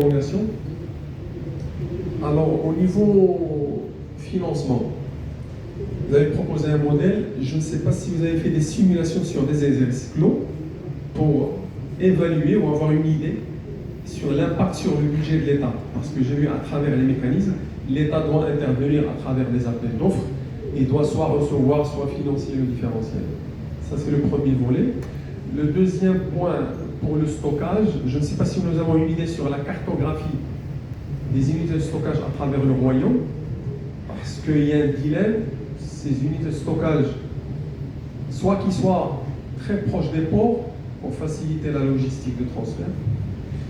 prolongation. Alors, au niveau financement, vous avez proposé un modèle. Je ne sais pas si vous avez fait des simulations sur des exercices clos pour évaluer ou avoir une idée sur l'impact sur le budget de l'État. Parce que j'ai vu à travers les mécanismes, l'État doit intervenir à travers des appels d'offres et doit soit recevoir, soit financer le différentiel. Ça, c'est le premier volet. Le deuxième point, pour le stockage, je ne sais pas si nous avons une idée sur la cartographie des unités de stockage à travers le royaume, parce qu'il y a un dilemme, ces unités de stockage, soit qu'ils soient très proches des ports pour faciliter la logistique de transfert,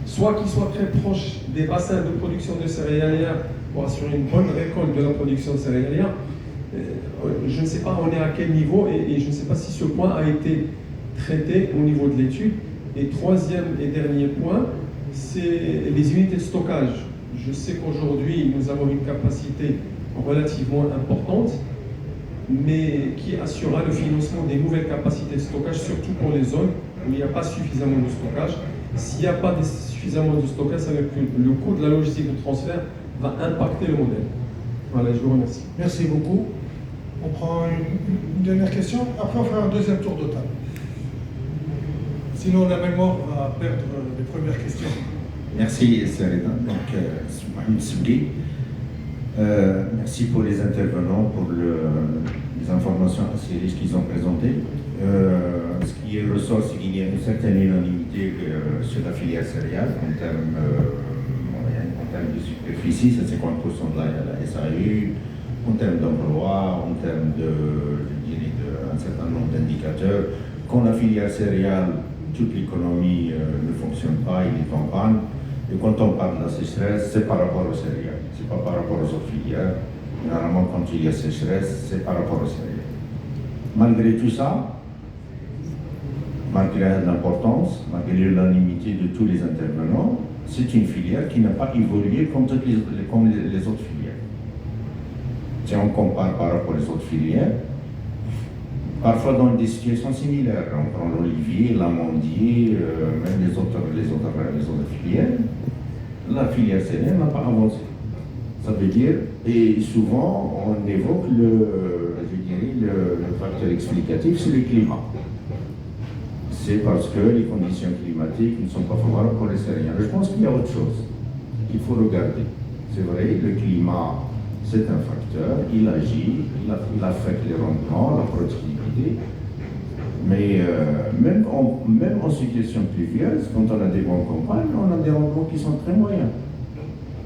soit qu'ils soient très proches des bassins de production de céréalières pour assurer une bonne récolte de la production de céréalières. Je ne sais pas on est à quel niveau et je ne sais pas si ce point a été traité au niveau de l'étude. Et troisième et dernier point, c'est les unités de stockage. Je sais qu'aujourd'hui, nous avons une capacité relativement importante, mais qui assurera le financement des nouvelles capacités de stockage, surtout pour les zones où il n'y a pas suffisamment de stockage. S'il n'y a pas suffisamment de stockage, ça veut dire que le coût de la logistique de transfert va impacter le modèle. Voilà, je vous remercie. Merci beaucoup. On prend une dernière question, après on fera un deuxième tour de table. Sinon la mémoire va perdre les premières questions. Merci Serena. Donc, Mohamed Souli. Merci pour les intervenants, pour les informations assez riches qu'ils ont présentées. Ce qui ressort, c'est qu'il y a une certaine unanimité sur la filière céréale en termes de superficie, c'est 50% de la SAU, en termes d'emploi, en termes d'un certain nombre d'indicateurs. Quand la filière céréale, toute l'économie ne fonctionne pas, il est en panne. Et quand on parle de la sécheresse, c'est par rapport aux céréales, c'est pas par rapport aux autres filières. Généralement, quand il y a sécheresse, c'est par rapport aux céréales. Malgré tout ça, malgré l'importance, malgré l'unanimité de tous les intervenants, c'est une filière qui n'a pas évolué comme les autres filières. Si on compare par rapport aux autres filières, parfois dans des situations similaires, on prend l'olivier, l'amandier, même les autres filières, la filière céréale n'a pas avancé. Ça veut dire, et souvent on évoque le facteur explicatif, c'est le climat. C'est parce que les conditions climatiques ne sont pas favorables pour les céréales. Je pense qu'il y a autre chose qu'il faut regarder. C'est vrai, le climat, c'est un facteur, il agit, il affecte les rendements, la productivité. Mais même en situation pluvieuse, quand on a des bonnes campagnes, on a des rendements qui sont très moyens.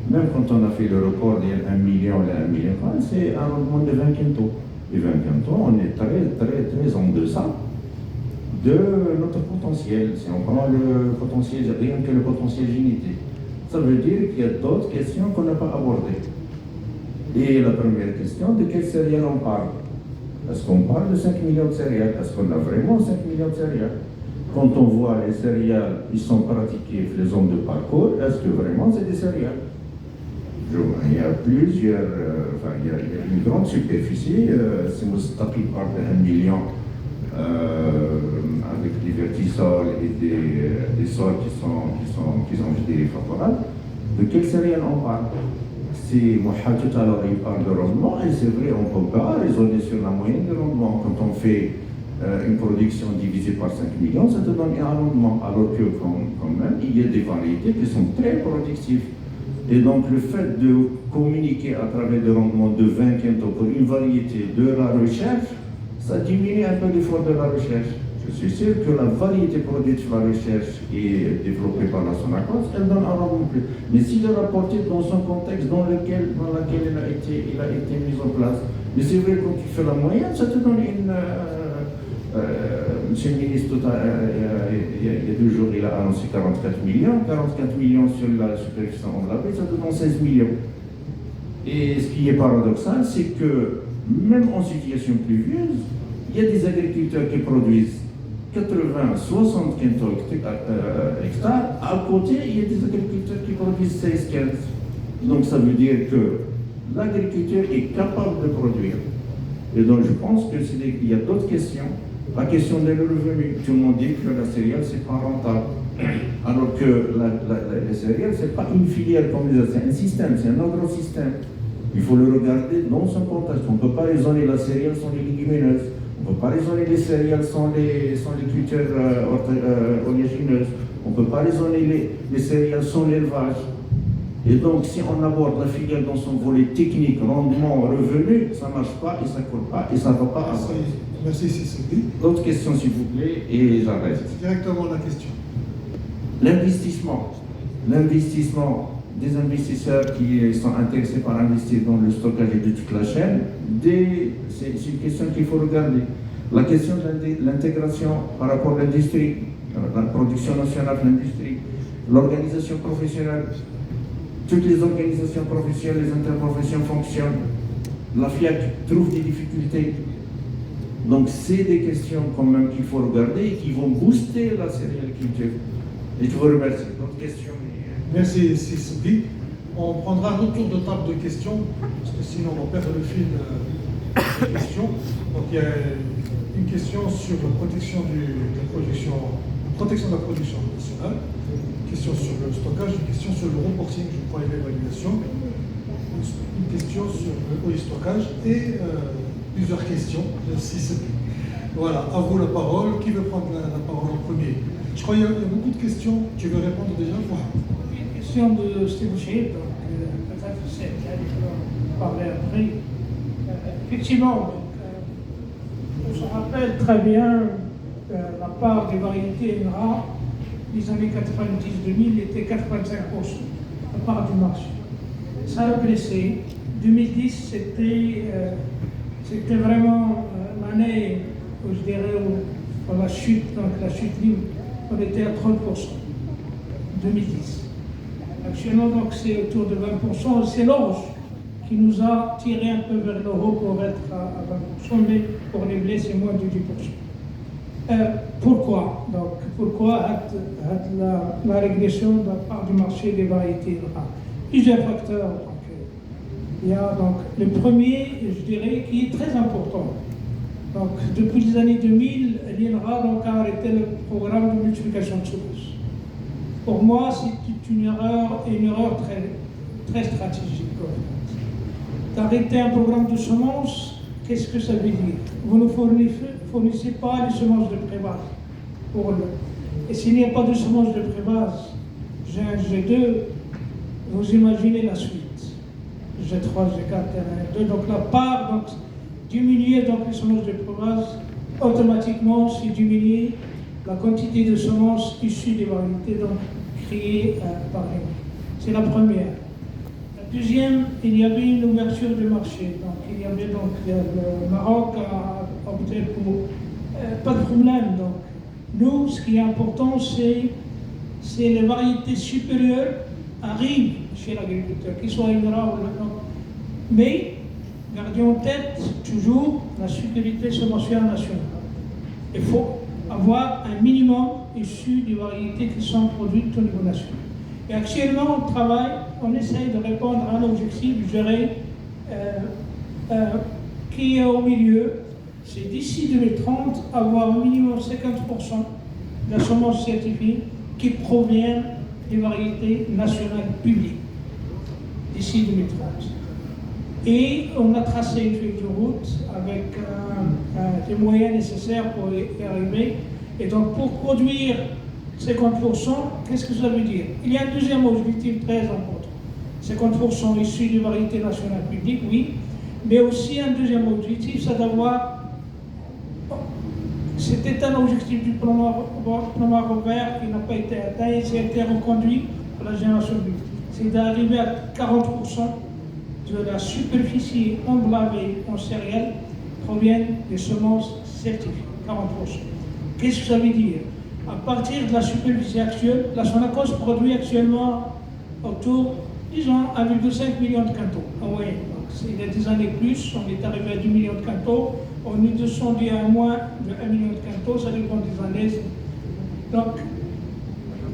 Même quand on a fait le record d'il y a 1 million et 1,5 million, c'est un rendement de 20 quintaux. Et 20 quintaux, on est très en deçà de notre potentiel. Si on prend le potentiel, rien que le potentiel génétique, ça veut dire qu'il y a d'autres questions qu'on n'a pas abordées. Et la première question, de quelles céréales on parle? Est-ce qu'on parle de 5 millions de céréales? Est-ce qu'on a vraiment 5 millions de céréales? Quand on voit les céréales qui sont pratiquées les zones de parcours, est-ce que vraiment c'est des céréales? Il y a plusieurs, il y a une grande superficie, si Moustaphi parle de 1 million, avec des vertisols et des sols qui sont jugés favorables, de quelles céréales on parle? Si Mohamed tout à l'heure il parle de rendement, et c'est vrai, on ne peut pas raisonner sur la moyenne de rendement. Quand on fait une production divisée par 5 millions, ça te donne un rendement, alors que quand même, il y a des variétés qui sont très productives. Et donc le fait de communiquer à travers des rendements de 20 quintaux pour une variété de la recherche, ça diminue un peu l'effort de la recherche. Je suis sûr que la variété produite par la recherche et développée par la Sonacos, elle donne un rendement plus. Mais s'il est rapporté dans son contexte dans lequel il a été mis en place, mais c'est vrai, quand tu fais la moyenne, ça te donne une... Monsieur le ministre, il y a 2 jours, il a annoncé 44 millions. 44 millions sur la superficie englobée, ça te donne 16 millions. Et ce qui est paradoxal, c'est que même en situation pluvieuse, il y a des agriculteurs qui produisent 80, 60 hectares. À côté, il y a des agriculteurs qui produisent 16, 15. Donc ça veut dire que l'agriculteur est capable de produire. Et donc je pense qu'il y a d'autres questions. La question des revenus. Tout le monde dit que la céréale, c'est pas rentable. Alors que les céréales, ce n'est pas une filière comme les autres, c'est un système, c'est un agro-système. Il faut le regarder dans son contexte. On ne peut pas raisonner la céréale sans les légumineuses. On ne peut pas raisonner les céréales sans les cultures oléagineuses. On ne peut pas raisonner les céréales sans l'élevage. Et donc, si on aborde la filière dans son volet technique, rendement, revenu, ça ne marche pas et ça ne colle pas et ça ne va pas avancer. Merci, Sissoudi. D'autres questions, s'il vous plaît, et j'arrête. Directement la question. L'investissement. L'investissement des investisseurs qui sont intéressés par investir dans le stockage et de toute la chaîne, c'est une question qu'il faut regarder. La question de l'intégration par rapport à l'industrie, la production nationale de l'industrie, l'organisation professionnelle. Toutes les organisations professionnelles, les interprofessions fonctionnent. La FIAC trouve des difficultés. Donc, c'est des questions quand même qu'il faut regarder et qui vont booster la céréaliculture. Et je vous remercie. D'autres questions? Merci, Sissoudi. On prendra un autre tour de table de questions, parce que sinon on va perdre le fil des questions. Donc, il y a une question sur la protection de la production nationale. Une question sur le stockage, une question sur le reporting, je crois, et l'évaluation, une question sur le stockage et plusieurs questions de 6. Voilà, à vous la parole. Qui veut prendre la parole en premier? Je crois qu'il y a beaucoup de questions. Tu veux répondre déjà? Une question de Steve Shea, donc peut-être c'est elle qui va parler après. Effectivement, on se rappelle très bien la part des variétés NRA. Les années 90-2000 était 85%, à part du marché. Ça a baissé. 2010, c'était vraiment l'année où je dirais où la chute, donc la chute libre, on était à 30%. 2010. Actuellement, donc c'est autour de 20%. C'est l'orge qui nous a tiré un peu vers le haut pour être à 20%, mais pour les blés, c'est moins de 10%. Pourquoi? Donc, pourquoi la régression de la part du marché des variétés rares? Plusieurs facteurs. Donc, il y a donc le premier, je dirais, qui est très important. Donc, depuis les années 2000, l'INRA a arrêté le programme de multiplication de semences. Pour moi, c'est une erreur très, très stratégique. D'arrêter un programme de semences, qu'est-ce que ça veut dire? Vous ne fournissez pas les semences de pré-base pour eux. Et s'il n'y a pas de semences de pré-base, G1, G2, vous imaginez la suite. G3, G4, G2. Donc la part, donc, diminuer donc, les semences de pré-base, automatiquement, c'est diminuer la quantité de semences issues des variétés donc, créées par les. C'est la première. La deuxième, il y avait une ouverture du marché. Donc, il y avait donc le Maroc a opté pour pas de problème. Donc, nous, ce qui est important, c'est les variétés supérieures arrivent chez l'agriculteur, qu'ils soient INRA ou non. Mais, gardez en tête toujours la sécurité semencière nationale. Il faut avoir un minimum issu des variétés qui sont produites au niveau national. Et actuellement, on travaille, on essaye de répondre à un objectif, je dirais, qui est au milieu. C'est d'ici 2030, avoir au minimum 50% de la semence certifiée qui provient des variétés nationales publiques. D'ici 2030. Et on a tracé une feuille de route avec les moyens nécessaires pour y arriver. Et donc, pour produire 50%, qu'est-ce que ça veut dire? Il y a un deuxième objectif très important. 50% issus des variétés nationales publiques, oui. Mais aussi un deuxième objectif, c'est d'avoir. C'était un objectif du plan Robert qui n'a pas été atteint et ça a été reconduit pour la génération bleue. C'est d'arriver à 40% de la superficie emblavée en céréales proviennent des semences certifiées. 40%. Qu'est-ce que ça veut dire? À partir de la superficie actuelle, la Sonacos produit actuellement autour, disons, 1,5 million de quintaux en moyenne. Il y a des années plus, on est arrivé à 10 millions de quintaux, on est descendu à moins de 1 million de quintaux, ça dépend des années. Donc,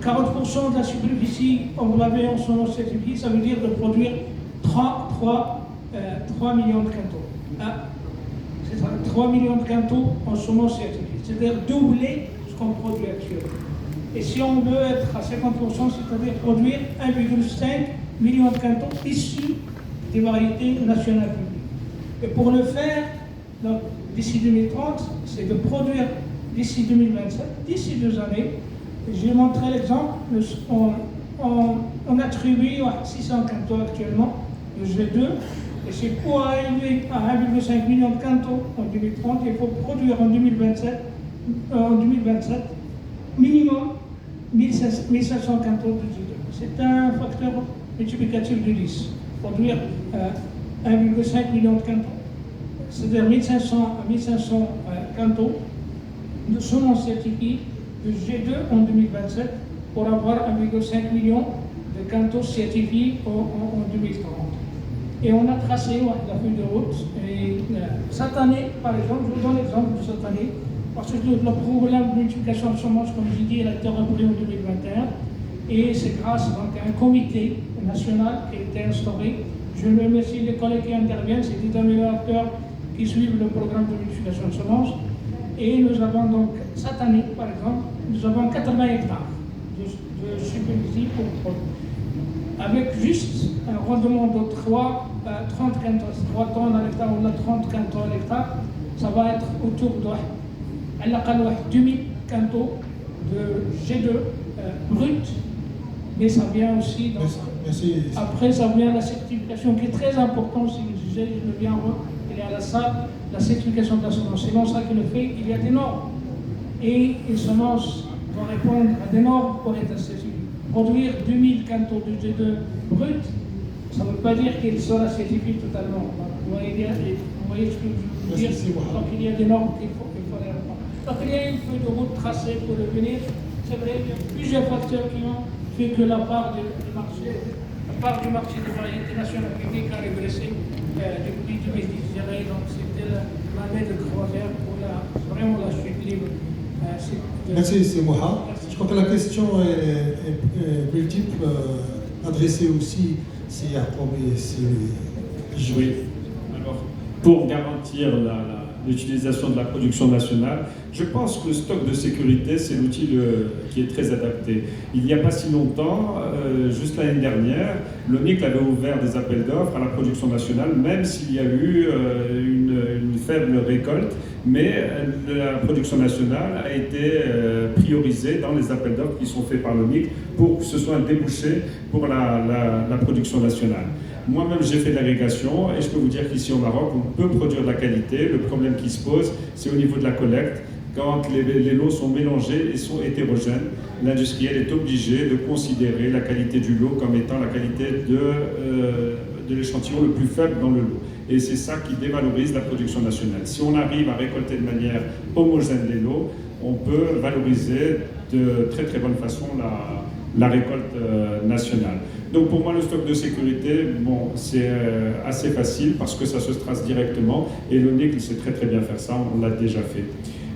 40% de la superficie emblavée en semences certifiées, ça veut dire de produire 3 millions de quintaux. C'est ça, 3 millions de quintaux en semences certifiées. C'est-à-dire doubler ce qu'on produit actuellement. Et si on veut être à 50%, c'est-à-dire produire 1,5 million de cantons issus des variétés nationales publiques. Et pour le faire, d'ici 2030, c'est de produire d'ici 2027, d'ici 2 années. J'ai montré l'exemple, on attribue à 600 cantons actuellement, le G2, et c'est pour arriver à 1,5 million de cantons en 2030, il faut produire en 2027 minimum 1500 cantons de G2. C'est un facteur multiplicatif de 10. Produire 1,5 million de cantons, c'est-à-dire 1500 cantons de semences certifiées de G2 en 2027 pour avoir 1,5 million de cantons certifiés en 2030. Et on a tracé la feuille de route. Et cette année, par exemple, je vous donne l'exemple de cette année, parce que le problème de multiplication de semences, comme je dis, il a été repris en 2021. Et c'est grâce donc, à un comité national qui a été instauré. Je remercie les collègues qui interviennent, c'est des améliorateurs qui suivent le programme de multiplication de semences. Et nous avons donc, cette année, par exemple, nous avons 80 hectares de superficie pour produire. Avec juste un rendement de 30 tonnes à l'hectare ou 30 cantons à l'hectare, ça va être autour de 2000 cantons de G2 brut. Mais ça vient aussi, donc, après ça vient la certification qui est très importante, si je le viens, il y a la certification de la semence. C'est non ça qui le fait, il y a des normes. Et les semences doivent répondre à des normes pour être certifiées. Produire 2000 cantons de G2 brut, ça ne veut pas dire qu'il sera certifié totalement. Vous voyez ce que je veux dire? Donc il y a des normes qu'il faut répondre. Donc il y a une feuille de route tracée pour le venir. C'est vrai, il y a plusieurs facteurs qui ont fait que la part du marché des variétés nationales publiques a régressé depuis 2010. Donc c'était l'année de croisière pour vraiment la chute libre. Merci, c'est Moha. Je crois que la question est multiple, adressée aussi à Jacob et c'est oui. Alors, pour garantir l'utilisation de la production nationale, je pense que le stock de sécurité, c'est l'outil qui est très adapté. Il n'y a pas si longtemps, juste l'année dernière, l'ONIC avait ouvert des appels d'offres à la production nationale, même s'il y a eu une faible récolte, mais la production nationale a été priorisée dans les appels d'offres qui sont faits par l'ONIC pour que ce soit un débouché pour la production nationale. Moi-même, j'ai fait de l'agrégation et je peux vous dire qu'ici au Maroc, on peut produire de la qualité. Le problème qui se pose, c'est au niveau de la collecte. Quand les lots sont mélangés et sont hétérogènes, l'industriel est obligé de considérer la qualité du lot comme étant la qualité de l'échantillon le plus faible dans le lot. Et c'est ça qui dévalorise la production nationale. Si on arrive à récolter de manière homogène les lots, on peut valoriser de très très bonne façon la récolte nationale. Donc pour moi, le stock de sécurité, bon, c'est assez facile parce que ça se trace directement et l'ONIC sait très très bien faire ça, on l'a déjà fait.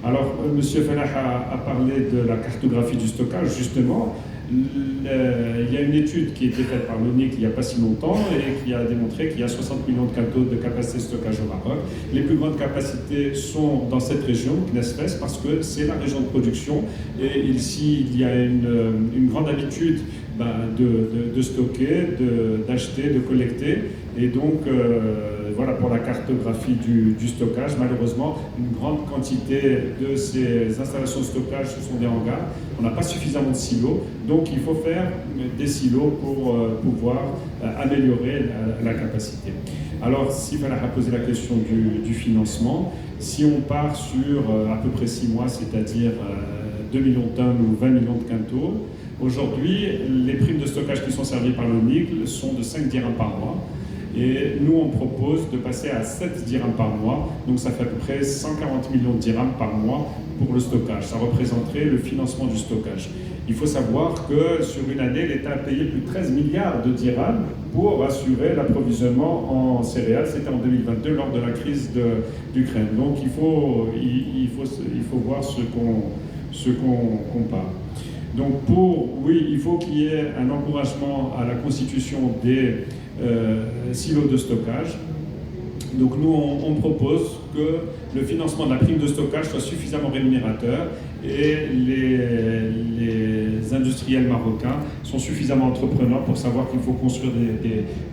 Alors, M. Falah a parlé de la cartographie du stockage, justement. Il y a une étude qui a été faite par l'ONIC il n'y a pas si longtemps et qui a démontré qu'il y a 60 millions de cantons de capacité de stockage au Maroc. Les plus grandes capacités sont dans cette région, Knesfes, parce que c'est la région de production et ici il y a une grande habitude de stocker, d'acheter, de collecter. Et donc, voilà pour la cartographie du stockage. Malheureusement, une grande quantité de ces installations de stockage, ce sont des hangars. On n'a pas suffisamment de silos, donc il faut faire des silos pour pouvoir améliorer la capacité. Alors, si Falah a posé la question du financement, si on part sur à peu près 6 mois, c'est-à-dire 2 millions de tonnes ou 20 millions de quintaux, aujourd'hui, les primes de stockage qui sont servies par l'ONIC sont de 5 dirhams par mois. Et nous, on propose de passer à 7 dirhams par mois, donc ça fait à peu près 140 millions de dirhams par mois pour le stockage. Ça représenterait le financement du stockage. Il faut savoir que sur une année, l'État a payé plus de 13 milliards de dirhams pour assurer l'approvisionnement en céréales. C'était en 2022 lors de la crise d'Ukraine. Donc il faut voir ce qu'on compare. Donc oui, il faut qu'il y ait un encouragement à la constitution des silos de stockage. Donc nous, on propose que le financement de la prime de stockage soit suffisamment rémunérateur et les industriels marocains sont suffisamment entrepreneurs pour savoir qu'il faut construire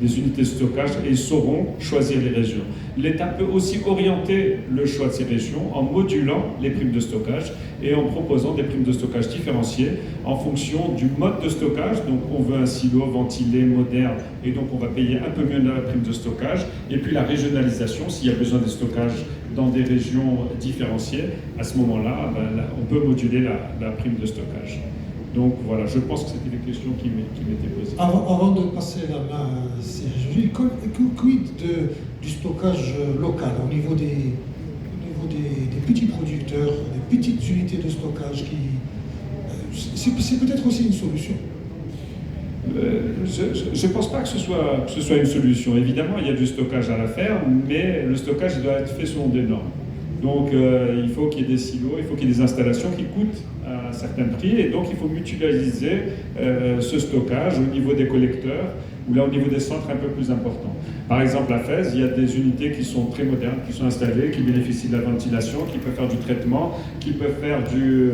des unités de stockage et ils sauront choisir les régions. L'État peut aussi orienter le choix de ces régions en modulant les primes de stockage et en proposant des primes de stockage différenciées en fonction du mode de stockage. Donc on veut un silo ventilé, moderne, et donc on va payer un peu mieux la prime de stockage. Et puis la régionalisation, s'il y a besoin de stockage dans des régions différenciées, à ce moment-là, on peut moduler la prime de stockage. Donc voilà, je pense que c'était les questions qui m'étaient posées. Avant de passer la main à Serge, quid du stockage local au niveau des petits producteurs, des petites unités de stockage c'est peut-être aussi une solution. Je ne pense pas que ce soit une solution. Évidemment, il y a du stockage à la faire, mais le stockage doit être fait selon des normes. Donc, il faut qu'il y ait des silos, il faut qu'il y ait des installations qui coûtent à un certain prix, et donc il faut mutualiser ce stockage au niveau des collecteurs ou là au niveau des centres un peu plus importants. Par exemple, à Fès, il y a des unités qui sont très modernes, qui sont installées, qui bénéficient de la ventilation, qui peuvent faire du traitement, qui peuvent faire du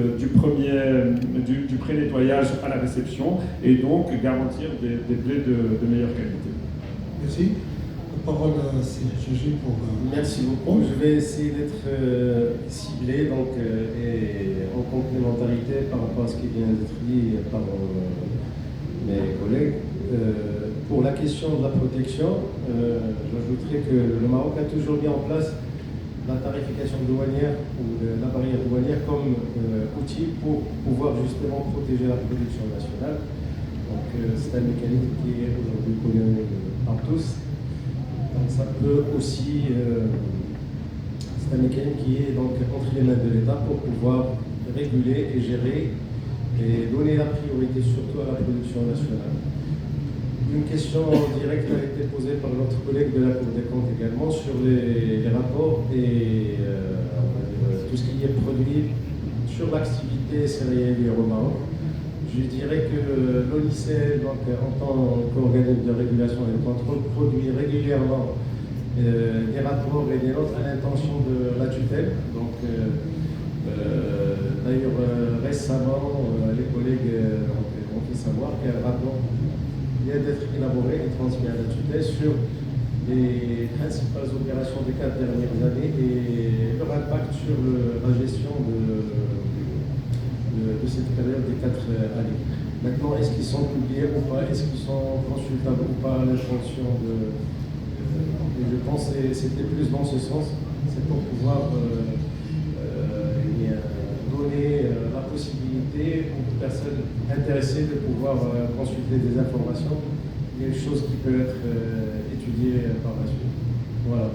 pré-nettoyage à la réception et donc garantir des blés de meilleure qualité. Merci. La parole à Serge pour... Merci beaucoup. Je vais essayer d'être ciblé et en complémentarité par rapport à ce qui vient d'être dit par mes collègues. Pour la question de la protection, j'ajouterais que le Maroc a toujours mis en place la tarification douanière ou la barrière douanière comme outil pour pouvoir justement protéger la production nationale. Donc c'est un mécanisme qui est aujourd'hui connu par tous. Donc ça peut aussi, c'est un mécanisme qui est donc entre les mains de l'État pour pouvoir réguler et gérer et donner la priorité surtout à la production nationale. Une question directe a été posée par notre collègue de la Cour des comptes également sur les rapports et tout ce qui est produit sur l'activité céréalière au Maroc. Je dirais que l'ONICEL, en tant qu'organisme de régulation et de contrôle, produit régulièrement des rapports et des notes à l'intention de la tutelle. Donc, d'ailleurs, récemment, les collègues ont fait savoir qu'un rapport vient d'être élaboré et transmis à la tutelle sur les principales opérations des 4 dernières années et leur impact sur la gestion de cette période des 4 années. Maintenant, est-ce qu'ils sont publiés ou pas? Est-ce qu'ils sont consultables ou pas à l'intention de... je pense que c'était plus dans ce sens, c'est pour pouvoir donner la possibilité aux personnes intéressées de pouvoir consulter des informations, des choses qui peuvent être étudiées par la suite. Voilà.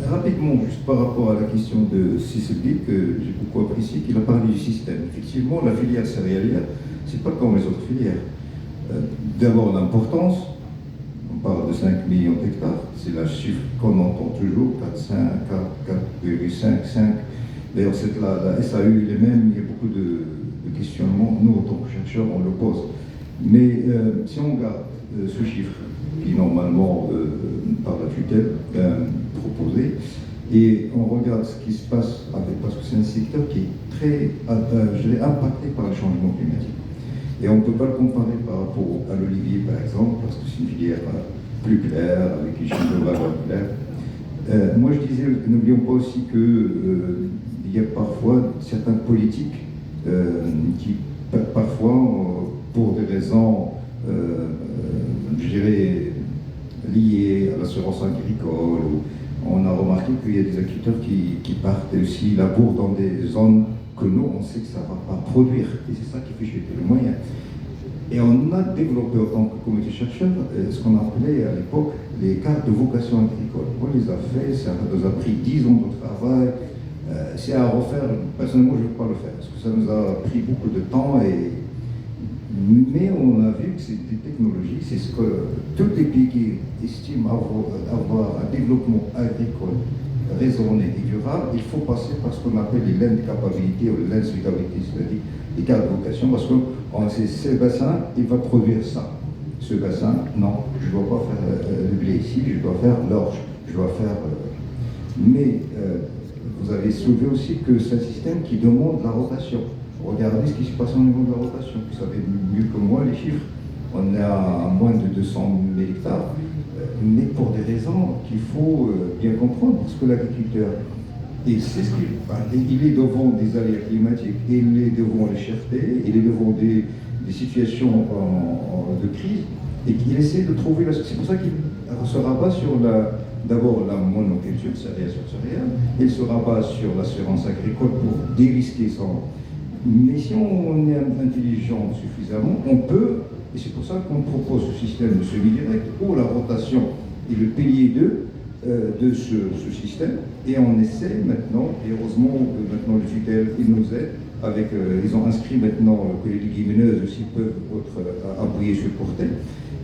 Rapidement, juste par rapport à la question de Sisselby, que j'ai beaucoup apprécié, qu'il a parlé du système. Effectivement, la filière céréalière, c'est pas comme les autres filières. D'abord, l'importance, on parle de 5 millions d'hectares, c'est la chiffre qu'on entend toujours, 4,5, 5. D'ailleurs, la SAU les mêmes, il y a beaucoup de questionnements. Nous, en tant que chercheurs, on le pose. Mais si on garde ce chiffre, qui normalement, par la tutelle, proposé, et on regarde ce qui se passe parce que c'est un secteur qui est très, impacté par le changement climatique. Et on ne peut pas le comparer par rapport à l'olivier, par exemple, parce que c'est une filière plus claire, avec les chiffres de valeur clairs. Moi, je disais, n'oublions pas aussi qu'il y a parfois certaines politiques qui, parfois, pour des raisons, je dirais, liées à l'assurance agricole, on a remarqué qu'il y a des agriculteurs qui partent aussi labourent dans des zones que nous, on sait que ça ne va pas produire. Et c'est ça qui fait chuter les moyens. Et on a développé, en tant que comité chercheur, ce qu'on appelait à l'époque les cartes de vocation agricole. On les a fait, ça nous a pris 10 ans de travail. C'est à refaire. Personnellement, je ne veux pas le faire, parce que ça nous a pris beaucoup de temps. Mais on a vu que c'est des technologies, c'est ce que tous les pays qui estiment avoir un développement agricole raisonné et durable, il faut passer par ce qu'on appelle les laines de capacité ou les laines de suitabilité, c'est-à-dire les cartes de vocation, parce que c'est le bassin, il va produire ça. ce bassin, non, je ne dois pas faire le blé ici, je dois faire l'orge, je dois faire... Mais vous avez soulevé aussi que c'est un système qui demande la rotation. Regardez ce qui se passe au niveau de la rotation. Vous savez mieux que moi les chiffres. On est à moins de 200 000 hectares, mais pour des raisons qu'il faut bien comprendre, parce que l'agriculteur, il sait ce il est devant des aléas climatiques, il est devant les chertés, il est devant des situations de crise, et qu'il essaie de trouver la... C'est pour ça qu'il se rabat sur d'abord la monoculture, céréales sur céréales, il se rabat sur l'assurance agricole pour dérisquer son... Mais si on est intelligent suffisamment, on peut, et c'est pour ça qu'on propose ce système de semi-direct, où la rotation est le pilier de ce système, et on essaie maintenant, et heureusement maintenant le FUTEL, il nous aide, avec, ils ont inscrit maintenant que les légumineuses aussi peuvent appuyer sur portée,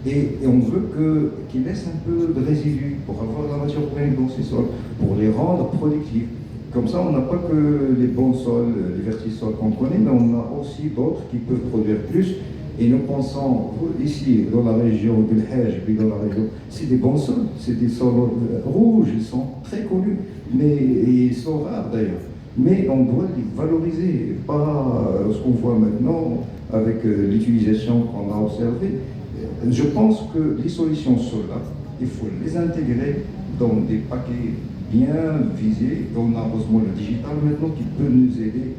et on veut qu'ils laissent un peu de résidus pour avoir la matière organique dans ces sols, pour les rendre productifs. Comme ça, on n'a pas que les bons sols, les vertisols qu'on connaît, mais on a aussi d'autres qui peuvent produire plus. Et nous pensons, ici, dans la région du Hajj, puis dans la région, c'est des bons sols, c'est des sols rouges, ils sont très connus, mais ils sont rares d'ailleurs. Mais on doit les valoriser, pas ce qu'on voit maintenant avec l'utilisation qu'on a observée. Je pense que les solutions sont là, il faut les intégrer dans des paquets bien visés. On a heureusement le digital maintenant qui peut nous aider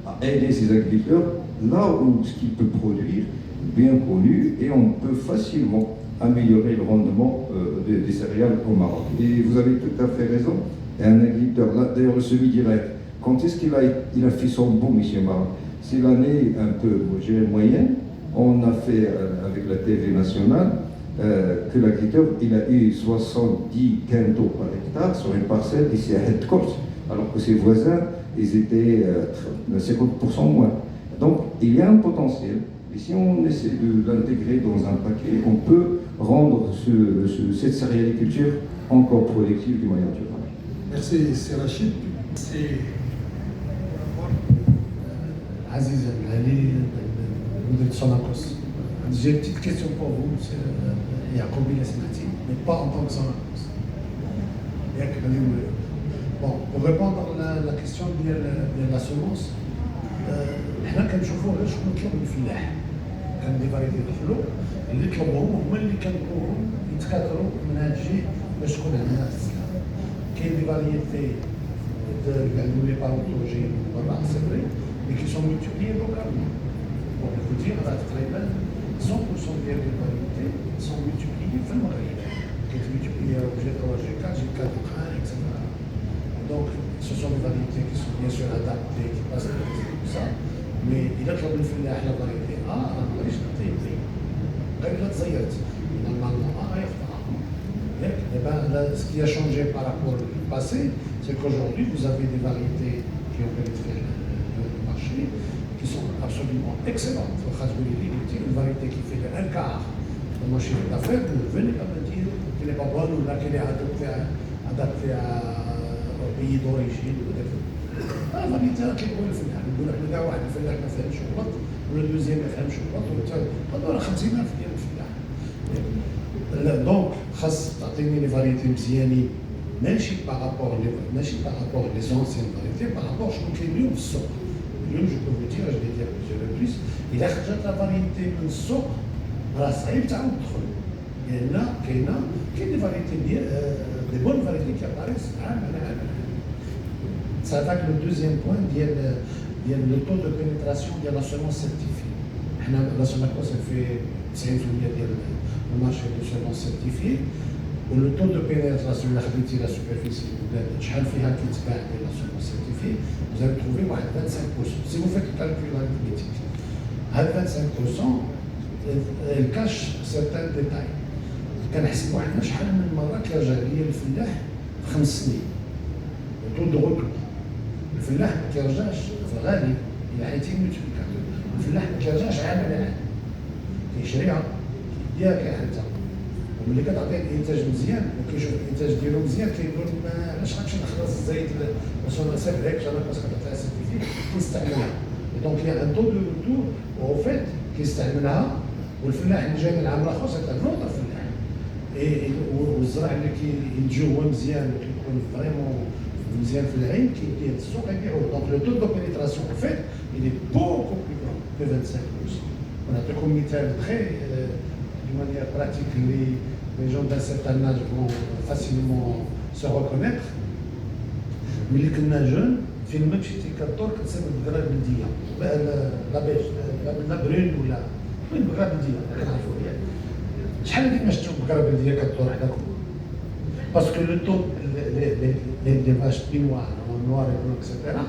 à aider ces agriculteurs là où ce qu'ils peuvent produire bien connu, et on peut facilement améliorer le rendement des céréales au Maroc. Et vous avez tout à fait raison, et un agriculteur, là d'ailleurs le semi-direct, quand est-ce qu'il a fait son boom ici au Maroc? C'est l'année un peu moyenne. On a fait avec la TV nationale que l'agriculteur il a eu 70 quintaux par hectare sur une parcelle ici à Headcourt, alors que ses voisins ils étaient 50% moins. Donc il y a un potentiel, et si on essaie de l'intégrer dans un paquet, on peut rendre cette céréaliculture encore productive d'une manière durable. Merci, c'est Rachid. C'est Aziz Ali, de Sonacos. J'ai une petite question pour vous, M. Yacoubi Esmati, mais pas en tant que Sonacos. Bon, pour répondre à la question de la semence, احنا كنشوفوا غير شكون كيطلب الفلاح. كان دي فاريتي يدخلوا اللي يطلبوهم هما اللي كنبغوهم يتكاثروا من هذا الشيء باش تكون عندنا السلعه. كاين دي فاريتي عندهم لي باروتو جايين من برا سي فري مي كي سون مولتيبليي لوكالمون. بون كنتي راه تقريبا 100% ديال لي فاريتي سون مولتيبليي في المغرب. كيتمولتيبليي جي 3 جي 4 جي 4 اكسيتيرا. Donc, ce sont des variétés qui sont bien sûr adaptées, qui passent tout ça, mais il a طلب الفلاح la variété A, أنا ما غاديش نعطيه B. غير إلا تزيرت، normalement A غيخطأ. Et bien, ce qui a changé par rapport au passé, c'est qu'aujourd'hui, vous avez des variétés qui ont pénétré le marché, qui sont absolument excellentes. Une variété qui fait un quart de mon chiffre d'affaires, vous venez pas me dire qu'elle n'est pas bonne ou là qu'elle est adaptée au pays d'origine. فاليتي كيقول الفلاح نقول احنا كاع واحد الفلاح ما فهمش الغلط ولا الدوزيام ما فهمش الغلط والثالث هذا راه 50% ديال الفلاح. دونك خاص تعطيني لي فاريتي مزيانين ماشي بارابور لي زونسيان فاريتي بارابور شكون كاين اليوم في السوق. اليوم جو بو دير جو دي دير بليزيور بليس الا خرجت لا فاريتي من السوق راه صعيب تعاود تدخل لان كاين دي فاريتي ديال دي بون فاريتي كياباريس عام على عام. Ça attaque le deuxième point, le taux de pénétration de la semence certifiée. La semence fait 90% du marché de semences certifiées. Le taux de pénétration de la superficie, de la semence certifiée, vous allez trouver 25%. Si vous faites le calcul arithmétique, à 25%, elle cache certains détails. كنحسبوا حنا شحال من مرة كيرجع ليا الفلاح في 5 سنين. Le taux de retour. الفلاح ما كيرجعش في الغالب الى عيتين ملتيبليكاتور. الفلاح ما كيرجعش عام على عام كيشريها كيديها كيحرثها وملي كتعطيه الانتاج مزيان وكيشوف الانتاج ديالو مزيان كيقول علاش غنمشي نخلص الزيت باش نصيفط هيك انا باش كتعطيها سيرتيفيك كيستعملها. دونك هي ان طو دو روتور او فيت كيستعملها والفلاح اللي جاي من العام الاخر سي ان اوتر فلاح. والزرع اللي كيجيو هو مزيان وكيكون فريمون مزيان في العين كيديه السوق يبيعوه. دونك لو تو دو بينيتراسيون en fait il est beaucoup plus grand que 25%. ونعطيكم مثال très de manière pratique les gens d'un certain âge vont facilement se reconnaître. ملي كنا جون فين ما مشيتي كدور كتسمى بقرا بلديه لا بيج لا برين ولا وين بقرا بلديه كنعرفوا هي شحال هذيك ما شفتوا بقرا بلديه كدور حداكم باسكو لو تو لي فاش بينوار نوار اكسيتيرا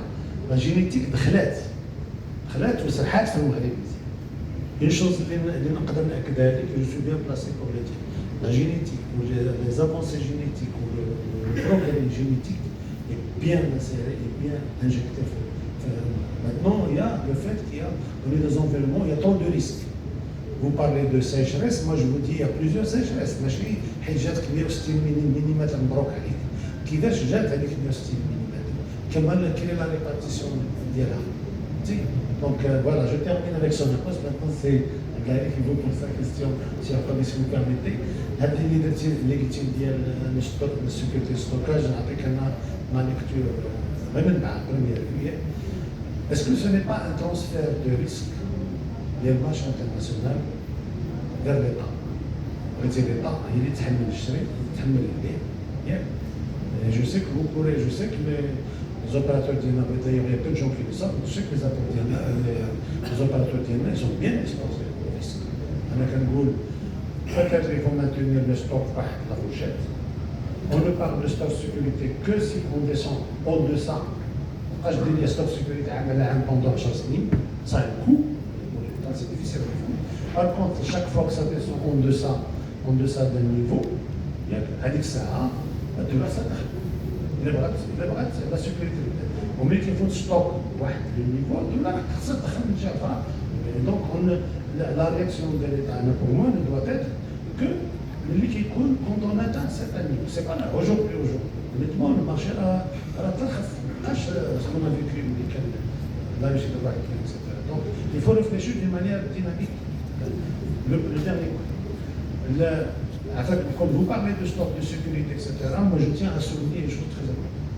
لا جينيتيك دخلات وسرحات في المغرب. une chose اللي نقدر ناكدها لك جو سو بيان بلاسي بور لو دير لا جينيتيك و لي زافونسي جينيتيك و لو بروغرام جينيتيك est bien inséré et bien injecté. Maintenant, il y a le fait qu'il y a dans les environnements, il y a tant de risques. Vous parlez de sécheresse, moi je vous dis il y a plusieurs sécheresses. ماشي حيت جاتك 160 ملم مبروك عليك. كيفاش جات هذيك 160 ملم؟ كمان كاين لا ريبارتيسيون ديالها. Donc voilà, je termine avec son réponse. Maintenant, c'est Gary qui vous pose sa question, si vous me permettez. هذه اللي درتي اللي قلتي ديال السيكوريتي ستوكاج نعطيك انا ما ليكتور غير من بعد بروميير. Est-ce que ce n'est pas un transfert de risque ديال المارشي انترناسيونال vers l'État؟ بغيتي l'État هي اللي تحمل الشري تحمل البيع ياك. Je sais que vous pourrez, je sais que les opérateurs d'INA, d'ailleurs il y a peu de gens qui le savent, je sais que les opérateurs d'INA, ils sont bien exposés au risque. Peut-être qu'il faut maintenir le stock par la fourchette. On ne parle de stock sécurité que si on descend au-deçà. Quand je dis le stock sécurité pendant 10 سنين, ça a un coût, c'est difficile à faire. Par contre, chaque fois que ça descend en deçà d'un niveau, il y a هذيك الساعة تولي صدق. إذا بغات لا سيكوريتي وملي كيفوت ستوك واحد لو نيفو تولي راك خصك تدخل من جهة أخرى. دونك لا رياكسيون ديال أنا بور موا ne doit être que ملي كيكون quand on atteint un certain niveau. C'est pas là aujourd'hui. Honnêtement le marché راه ترخص مابقاش خصنا فيكو ملي كان لا يوجد الواحد etc. Donc il faut réfléchir d'une manière dynamique. Le dernier point. Comme vous parlez de stock de sécurité, etc., moi je tiens à souligner une chose très importante.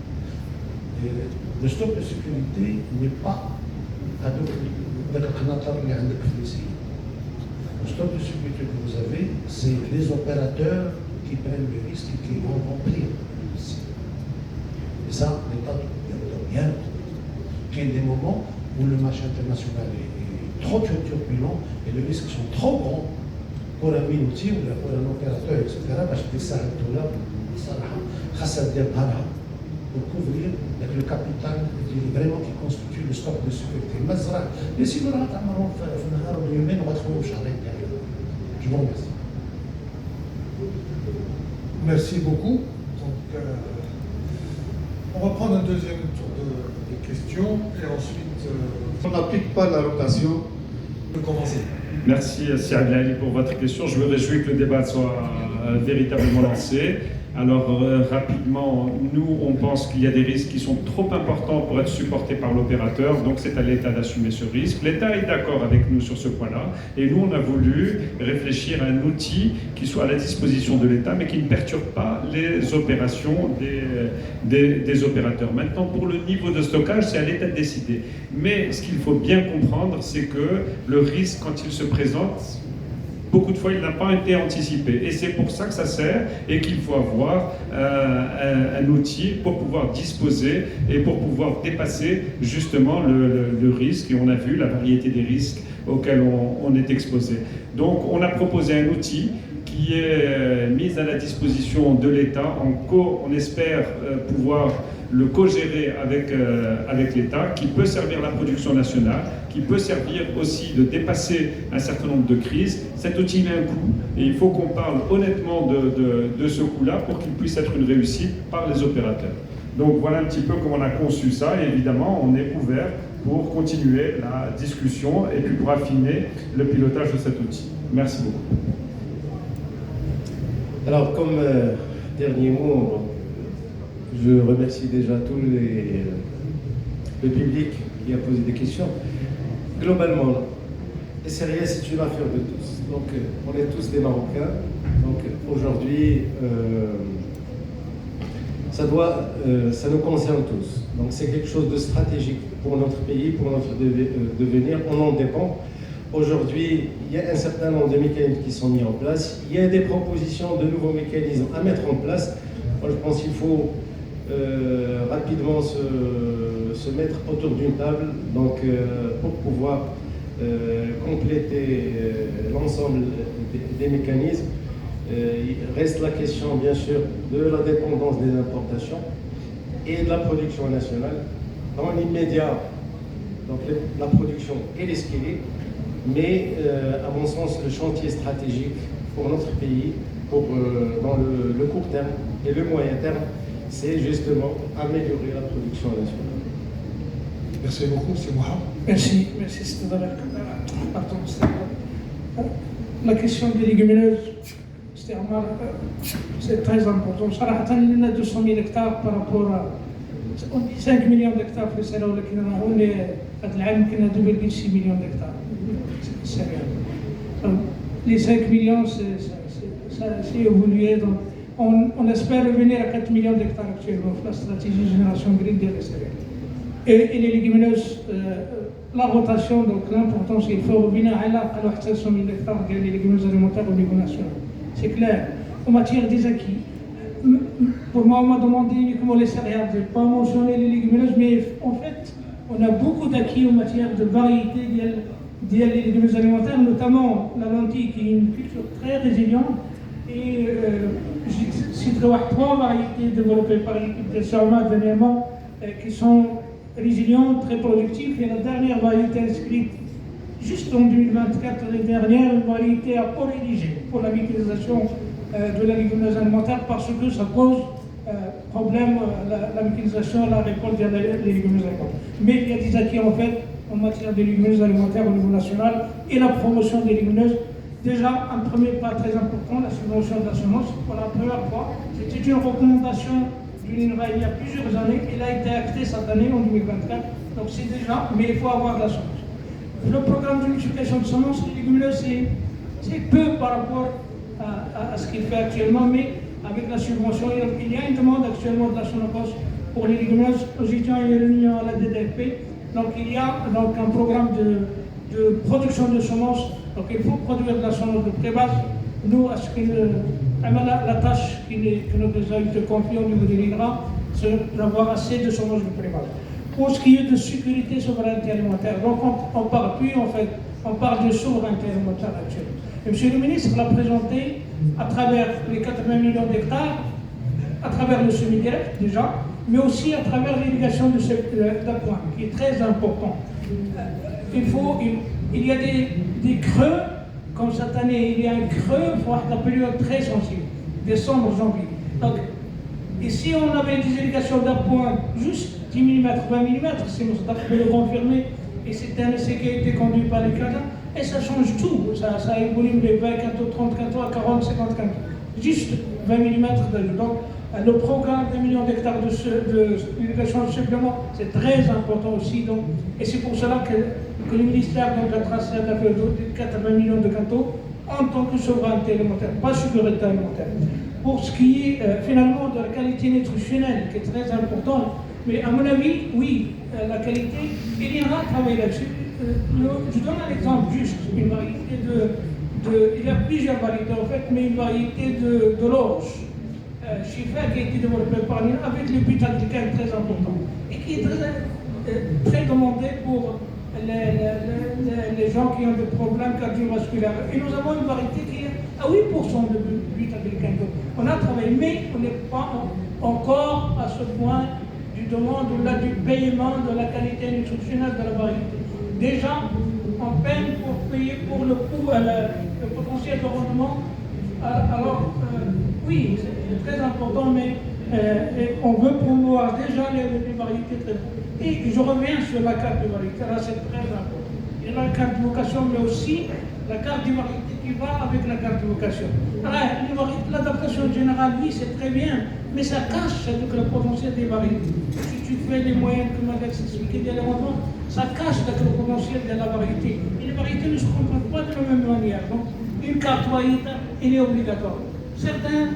Le stock de sécurité n'est pas le stock de sécurité que vous avez, c'est les opérateurs qui prennent le risque et qui vont remplir le risque. Et ça, l'État doit bien. Il y a des moments où le marché international est trop turbulent et les risques sont trop grands pour un minoutier ou pour un opérateur, etc. Parce que ça là, خاصها دير ظهرها pour couvrir le capital vraiment qui constitue le stock de sécurité. ما الزرع mais sinon راه تعمروا في النهار ولا يومين وغتخرجوا في شهرين كامل. Je vous remercie. Merci beaucoup. Donc, on va prendre un deuxième tour de questions et ensuite on n'applique pas la rotation. on peut commencer. Merci Siad Lali pour votre question. Je me réjouis que le débat soit véritablement lancé. Alors rapidement, nous on pense qu'il y a des risques qui sont trop importants pour être supportés par l'opérateur, donc c'est à l'État d'assumer ce risque. L'État est d'accord avec nous sur ce point-là et nous on a voulu réfléchir à un outil qui soit à la disposition de l'État mais qui ne perturbe pas les opérations des opérateurs. Maintenant pour le niveau de stockage, c'est à l'État de décider. Mais ce qu'il faut bien comprendre, c'est que le risque quand il se présente, beaucoup de fois, il n'a pas été anticipé. Et c'est pour ça que ça sert et qu'il faut avoir un outil pour pouvoir disposer et pour pouvoir dépasser justement le risque. Et on a vu la variété des risques auxquels on est exposé. Donc, on a proposé un outil qui est mis à la disposition de l'État. On espère pouvoir le co-gérer avec l'État, qui peut servir la production nationale, qui peut servir aussi de dépasser un certain nombre de crises. Cet outil a un coût et il faut qu'on parle honnêtement de ce coût-là pour qu'il puisse être une réussite par les opérateurs. Donc voilà un petit peu comment on a conçu ça et évidemment on est ouvert pour continuer la discussion et puis pour affiner le pilotage de cet outil. Merci beaucoup. Alors comme dernier mot, je remercie déjà tout le public qui a posé des questions. Globalement, les céréales, c'est une affaire de tous. Donc, on est tous des Marocains. Donc, aujourd'hui, ça nous concerne tous. Donc, c'est quelque chose de stratégique pour notre pays, pour notre devenir. On en dépend. Aujourd'hui, il y a un certain nombre de mécanismes qui sont mis en place. Il y a des propositions de nouveaux mécanismes à mettre en place. Moi, je pense qu'il faut rapidement se mettre autour d'une table donc, pour pouvoir compléter l'ensemble des mécanismes. Il reste la question, bien sûr, de la dépendance des importations et de la production nationale. Dans l'immédiat, donc la production elle est ce qu'elle est, mais à mon sens, le chantier stratégique pour notre pays, dans le court terme et le moyen terme, c'est justement améliorer la production nationale. Merci beaucoup, c'est moi. Merci, c'est pardon, la question des légumineuses, c'est très important. On a 200 000 hectares par rapport à 5 millions d'hectares في السنة ولكن هذا العام كنا 2,6 millions d'hectares. C'est rien. Les 5 millions, c'est évolué. Donc on espère revenir à 4 millions d'hectares actuellement la stratégie Génération Green des céréales. Et les légumineuses, la rotation, donc l'importance, il faut revenir à la 500 000 hectares des légumineuses alimentaires au niveau national. C'est clair. En matière des acquis, pour moi, on m'a demandé uniquement les céréales. Je n'ai pas mentionné les légumineuses, mais en fait, on a beaucoup d'acquis en matière de variété des légumineuses alimentaires, notamment la lentille, qui est une culture très résiliente. Et je citerai 3 variétés développées par l'équipe de Sarma dernièrement, qui sont résilientes, très productives. Et la dernière variété inscrite juste en 2024, l'année dernière, une variété à origine pour la méthanisation de la légumineuse alimentaire parce que ça cause problème, la méthanisation, la récolte des légumineuses alimentaires. Mais il y a des acquis en fait en matière de légumineuses alimentaires au niveau national et la promotion des légumineuses. Déjà, un premier pas très important, la subvention de la semence. Pour la première fois, c'était une recommandation du l'INRA il y a plusieurs années. Elle a été actée cette année, en 2024. Donc c'est déjà, mais il faut avoir de la semence. Le programme de multiplication de semences, les légumineuses, c'est peu par rapport à ce qu'il fait actuellement, mais avec la subvention, il y a une demande actuellement de la Sonacos pour les légumineuses. Nous étions réunis à la DDFP. Donc il y a donc, un programme de production de semences. Donc il faut produire de la semence de pré-base. Nous, la tâche que nous avons été confiée au niveau de l'INRA, c'est d'avoir assez de semences de pré-base. Pour ce qui est de sécurité, souveraineté alimentaire, donc on parle plus en fait, on parle de souveraineté alimentaire actuellement. Et M. le ministre l'a présenté à travers les 80 millions d'hectares, à travers le semi-direct déjà, mais aussi à travers l'irrigation d'appoint, qui est très important. Il y a des creux, comme cette année, il y a un creux pour la période très sensible, décembre, janvier. Donc, et si on avait des irrigations d'appoint juste 10 mm, 20 mm, c'est Moustapha peut le confirmer, et c'est un essai qui a été conduit par les Canadiens, et ça change tout. Ça évolue de 20 quintaux, 30 quintaux à 40, 50 quintaux. Juste 20 mm d'ajout. Donc, le programme de millions d'hectares d'irrigation de supplément, c'est très important aussi. Donc, et c'est pour cela que le ministère donc, a tracé un affaire de 80 millions de quintaux en tant que souveraineté alimentaire, pas sécurité alimentaire. Pour ce qui est finalement de la qualité nutritionnelle, qui est très importante, mais à mon avis, oui, la qualité, il y en a travaillé là-dessus. Je donne un exemple juste, une variété il y a plusieurs variétés en fait, mais une variété de l'orge, Chifa, qui a été développée par l'INRA avec le but agricole très important et qui est très demandé pour les gens qui ont des problèmes cardiovasculaires. Et nous avons une variété qui est à 8% de but agricole. On a travaillé, mais on n'est pas encore à ce point du demande ou là, du paiement de la qualité nutritionnelle de la variété. Déjà, on peine pour payer pour le coût, le potentiel de rendement. Alors, oui, c'est très important, mais on veut promouvoir déjà les variétés très bonnes. Et je reviens sur la carte de variété, là c'est très important. Il y a la carte de vocation, mais aussi la carte de variété qui va avec la carte de vocation. L'adaptation générale, oui, c'est très bien, mais ça cache le potentiel des variétés. Si tu fais les moyens que Madex expliquait dernièrement, ça cache le potentiel de la variété. Et les variétés ne se comportent pas de la même manière. Donc, une carte variété, elle est obligatoire. Certains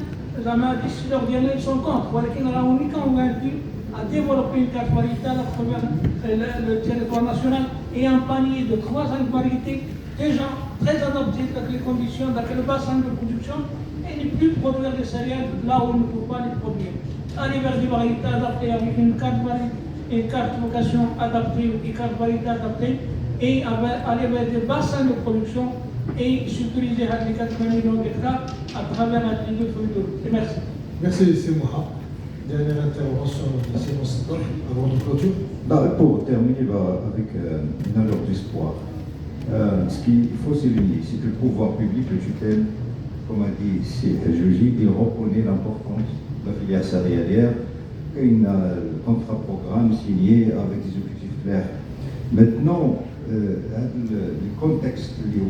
amadis, si leur DNA, ils sont contre. On est convaincu à développer une carte variétale à travers le territoire national et un panier de 300 variétés déjà très adaptées dans les conditions, dans le bassin de production et ne plus produire des céréales là où on ne peut pas les produire. Aller vers des variétés adaptées avec une carte vocation adaptée, une carte variété adaptée et aller vers des bassins de production et s'utiliser les 80 millions d'hectares à travers un ligne de feuilles de route. Merci. Merci, c'est Moha. Dernière intervention de Simon Sadok avant de clôture. Pour terminer avec une allure d'espoir, ce qu'il faut souligner, c'est que le pouvoir public, le tutelle, comme a dit Jogi, il reconnaît l'importance de la filière céréalière, qu'il y a un contrat programme signé avec des objectifs clairs. Maintenant, le contexte lié au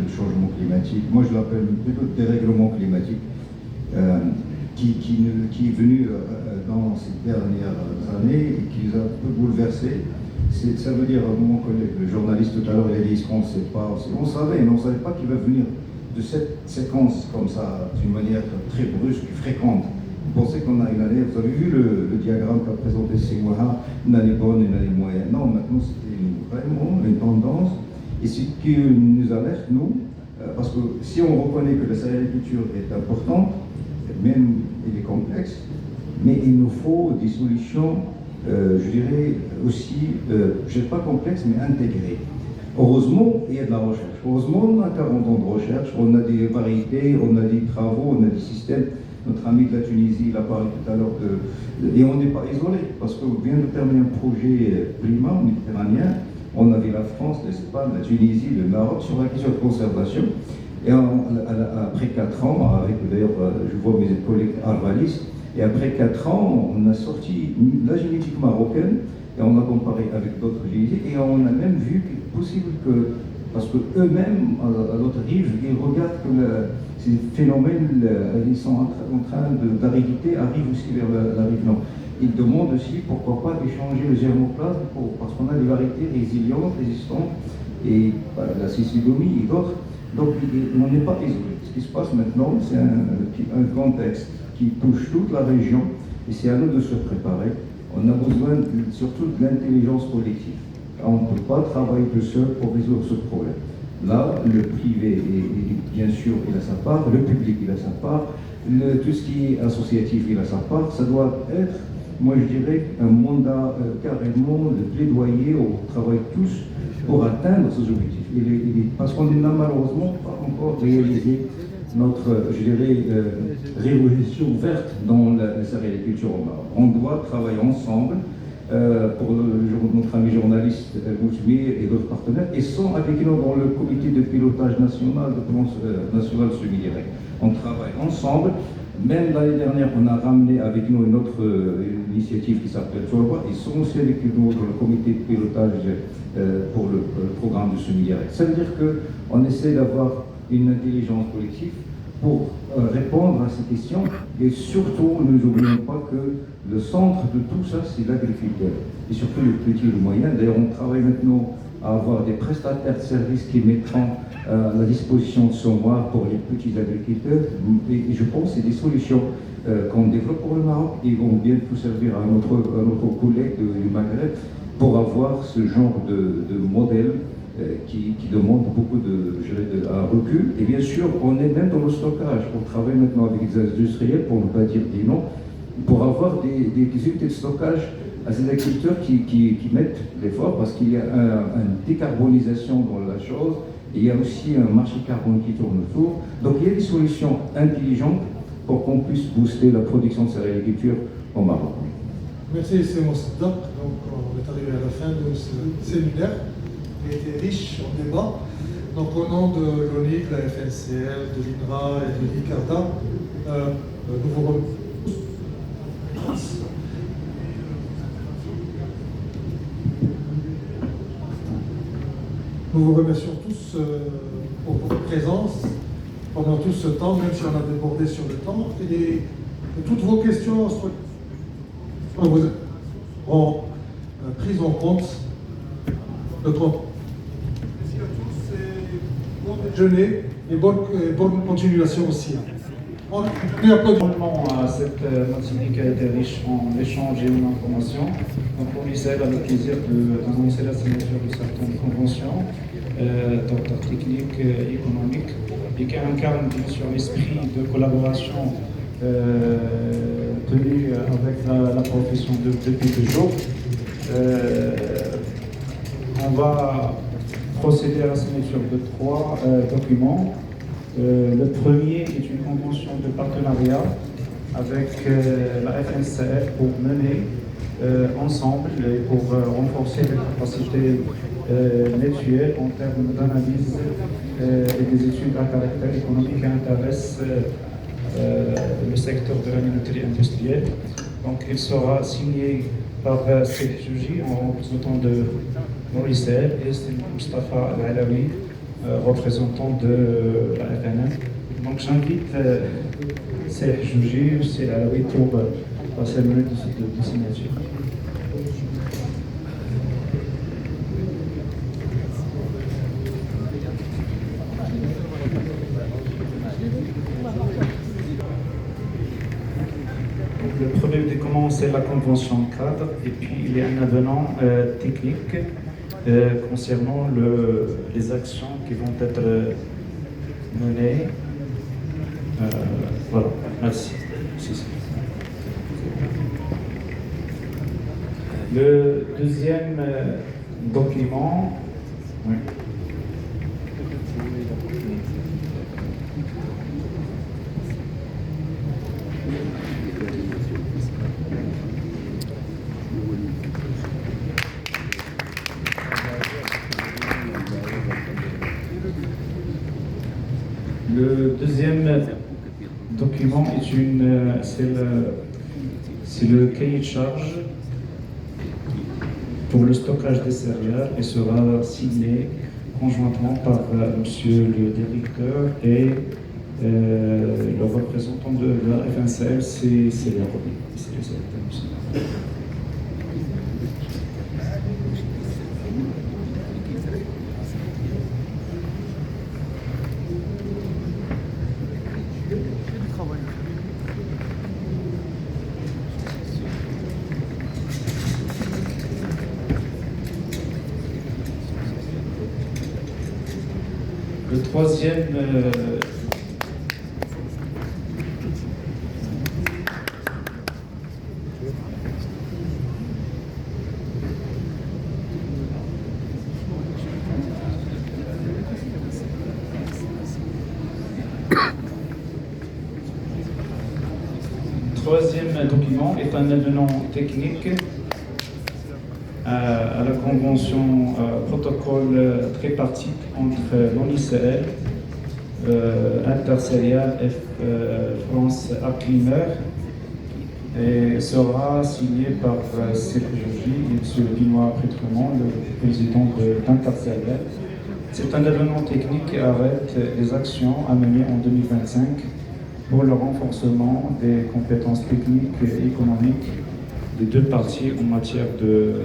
changement climatique, moi je l'appelle plutôt dérèglement climatique, qui est venu dans ces dernières années et qui nous a un peu bouleversé. Ça veut dire, mon collègue, le journaliste tout à l'heure, il a dit ce qu'on ne sait pas. On savait, mais on ne savait pas qu'il va venir de cette séquence comme ça, d'une manière très brusque, fréquente. Vous pensez qu'on a une année, vous avez vu le diagramme qu'a présenté Simoha, une année bonne, une année moyenne. Non, maintenant c'était vraiment une tendance. Et ce qui nous alerte, nous, parce que si on reconnaît que la céréaliculture est importante, même elle est complexe, mais il nous faut des solutions, je dirais aussi, je ne sais pas complexes, mais intégrées. Heureusement, il y a de la recherche. Heureusement, on a 40 ans de recherche, on a des variétés, on a des travaux, on a des systèmes. Notre ami de la Tunisie, il a parlé tout à l'heure et on n'est pas isolé, parce qu'on vient de terminer un projet climat méditerranéen. On avait la France, l'Espagne, la Tunisie, le Maroc sur la question de conservation. Et après 4 ans, avec d'ailleurs, je vois mes collègues Arvalis, et après 4 ans, on a sorti la génétique marocaine, et on a comparé avec d'autres génétiques, et on a même vu qu'il est possible que, parce qu'eux-mêmes, à l'autre rive, ils regardent que ces phénomènes, ils sont en train d'aridité, arrivent aussi vers la rive nord. Ils demandent aussi, pourquoi pas, d'échanger le germoplasme, parce qu'on a des variétés résilientes, résistantes, et la cécidomie et d'autres. Donc on n'est pas isolé. Ce qui se passe maintenant, c'est un contexte qui touche toute la région, et c'est à nous de se préparer. On a besoin surtout de l'intelligence collective. On ne peut pas travailler tout seul pour résoudre ce problème. Là, le privé, bien sûr, il a sa part, le public, il a sa part, tout ce qui est associatif, il a sa part. Ça doit être, moi je dirais, un mandat carrément de plaidoyer, on travaille tous pour atteindre ces objectifs. Parce qu'on n'a malheureusement pas encore réalisé notre, je dirais, révolution verte dans la céréaliculture au Maroc. On doit travailler ensemble pour notre ami journaliste Boutmi et d'autres partenaires, et sont avec nous dans le comité de pilotage national, de plan national semi-direct. On travaille ensemble. Même l'année dernière, on a ramené avec nous une autre initiative qui s'appelle Tchorba. Ils sont aussi avec nous dans le comité de pilotage pour le programme de semi-direct. Ça veut dire qu'on essaie d'avoir une intelligence collective pour répondre à ces questions. Et surtout, ne nous oublions pas que le centre de tout ça, c'est l'agriculteur. Et surtout le petit et le moyen. D'ailleurs, on travaille maintenant à avoir des prestataires de services qui mettront à la disposition de semoirs pour les petits agriculteurs. Et je pense que c'est des solutions qu'on développe pour le Maroc et vont bientôt servir à notre collègue du Maghreb pour avoir ce genre de modèle qui demande beaucoup de recul. Et bien sûr, on est même dans le stockage. On travaille maintenant avec des industriels, pour ne pas dire des noms, pour avoir des unités de stockage à ces agriculteurs qui mettent l'effort, parce qu'il y a une décarbonisation dans la chose, et il y a aussi un marché carbone qui tourne autour. Donc il y a des solutions intelligentes pour qu'on puisse booster la production de céréaliculture au Maroc. Merci, c'est Moussadak. Donc on est arrivé à la fin de ce séminaire. Il était riche en débat. Donc au nom de l'ONIC, la FNCL, de l'INRA et de l'ICARTA, nous vous remercions. Nous vous remercions tous pour présence pendant tout ce temps, même si on a débordé sur le temps, et que toutes vos questions seront prises en compte. Merci à tous et bon déjeuner et bonne continuation aussi. On applaudit. À cette matinée qui a été riche en échanges et en informations. Donc pour l'ICL a le plaisir d'annoncer la signature de certaines conventions d'ordre technique et économique et qui incarnent bien sûr l'esprit de collaboration tenu avec la profession depuis toujours. On va procéder à la signature de 3 documents. Le premier est une convention de partenariat avec la FNCF pour mener ensemble et pour renforcer les capacités mutuelles en termes d'analyse et des études à caractère économique qui intéressent le secteur de la minoterie industrielle. Donc il sera signé par CFJ en représentant de Maurice et Mustafa Al-Alawi, représentant de la FNM. Donc j'invite CFJ ou Al-Alawi pour passer le minute de signature. Le premier document, c'est la convention cadre, et puis il y a un avenant technique concernant les actions qui vont être menées. Voilà, merci. Le deuxième document, oui. Le deuxième document c'est le cahier de charge pour le stockage des céréales et sera signé conjointement par monsieur le directeur et le représentant de la FNCL, c'est le Le troisième document est un avenant technique à la convention protocole tripartite entre l'ONICL, Intercéréales F France Aclimer et sera signé par CFJ et M. Benoît Prétremont, le président d'Intercéréales. C'est un avenant technique qui arrête les actions à mener en 2025 pour le renforcement des compétences techniques et économiques des deux parties en matière de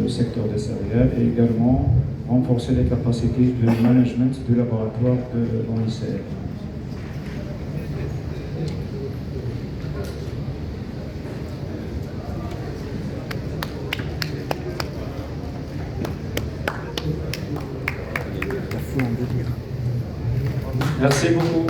secteur des céréales et également renforcer les capacités de management du laboratoire de l'ONICL. Merci beaucoup.